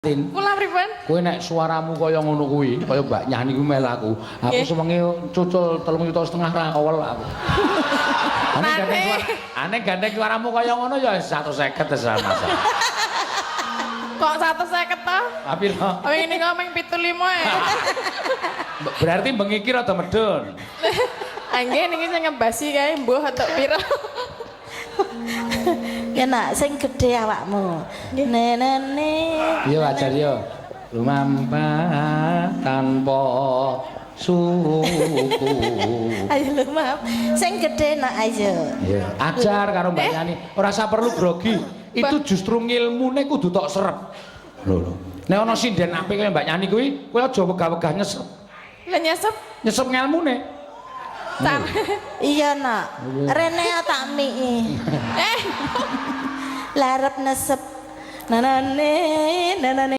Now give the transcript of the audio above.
Tin. Kula pripun? Kowe nek suaramu kaya ngono kuwi, kaya Mbak nyanyi kuwi mel aku. Aku sewengi cucul 3,5 juta ra kewel aku. Ane gandeng suaramu kaya ngono ya 150 wis ora masalah. Kok 150 to? Tapi lho. Wingi ngomong 75 ae. Berarti bengi iki rada medun. Angge niki sing ngebasi kae mbuh atok pira. Ya nak sing gedhe awakmu. Nenene. Yo ajar yo. Lumampah tanpa suku. Ayo lho maaf. Sing gedhe nak ayo. Iya, ajar karo Mbak Yani. Ora usah perlu grogi. Itu justru ngilmune kudu tok serep. Lho. Nek ana sinden apik kaya Mbak Yani kuwi, kowe aja wegah-wegah nyesep. Lah nyesep. Nyesep ngelmune. Iya nak. Rene tak mii. Larep nesep. Nanane nanane